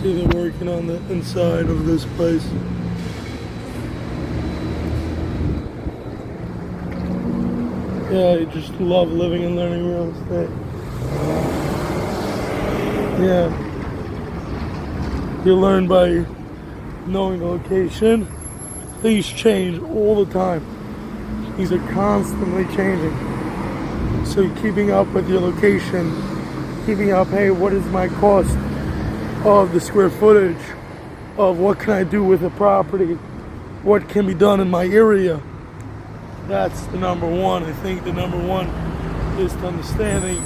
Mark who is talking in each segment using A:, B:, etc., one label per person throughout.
A: see they're working on the inside of this place. Yeah, I just love living and learning real estate. Yeah. You learn by knowing the location. Things change all the time. Things are constantly changing. So you're keeping up with your location, keeping up, hey, what is my cost of the square footage, of what can I do with the property, what can be done in my area. That's the number one. I think the number one is understanding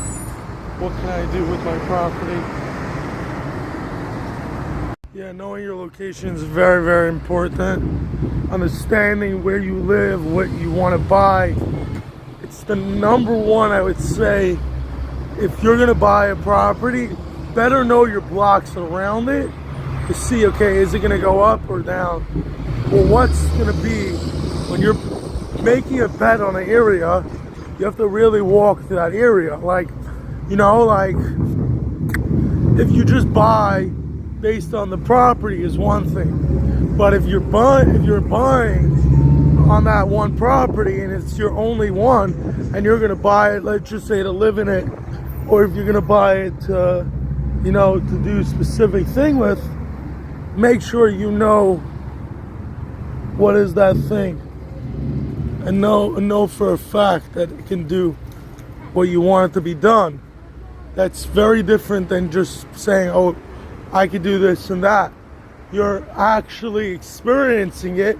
A: what can I do with my property. Yeah, knowing your location is very, very important. Understanding where you live, what you want to buy. It's the number one, I would say. If you're going to buy a property, better know your blocks around it to see, okay, is it going to go up or down? Well, what's going to be when you're making a bet on an area, you have to really walk to that area. Like, you know, like if you just buy based on the property is one thing, but if you're buying on that one property and it's your only one, and you're gonna buy it, let's just say to live in it, or if you're gonna buy it to, you know, to do a specific thing with, make sure you know what is that thing, and know for a fact that it can do what you want it to be done. That's very different than just saying, oh, I could do this and that. You're actually experiencing it,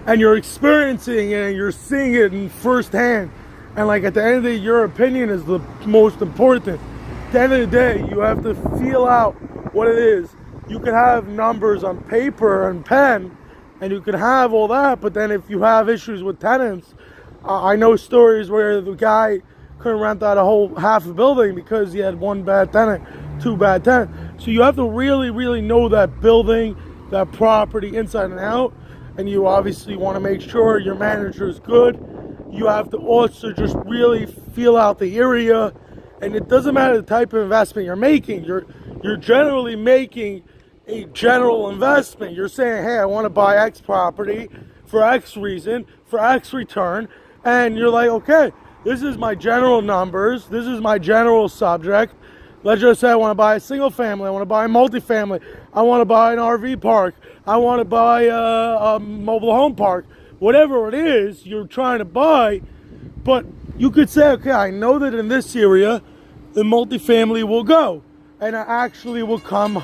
A: and you're seeing it in firsthand. And like at the end of the day, your opinion is the most important. At the end of the day, you have to feel out what it is. You can have numbers on paper and pen, and you can have all that, but then if you have issues with tenants, I know stories where the guy couldn't rent out a whole half a building because he had one bad tenant, two bad tenants. So you have to really, really know that building, that property inside and out, and you obviously want to make sure your manager is good. You have to also just really feel out the area, and it doesn't matter the type of investment you're making. You're generally making a general investment. You're saying, hey, I want to buy X property for X reason, for X return, and you're like, okay, this is my general numbers, this is my general subject. Let's just say I want to buy a single family, I want to buy a multifamily, I want to buy an RV park, I want to buy a mobile home park, whatever it is you're trying to buy. But you could say, okay, I know that in this area the multifamily will go, and it actually will come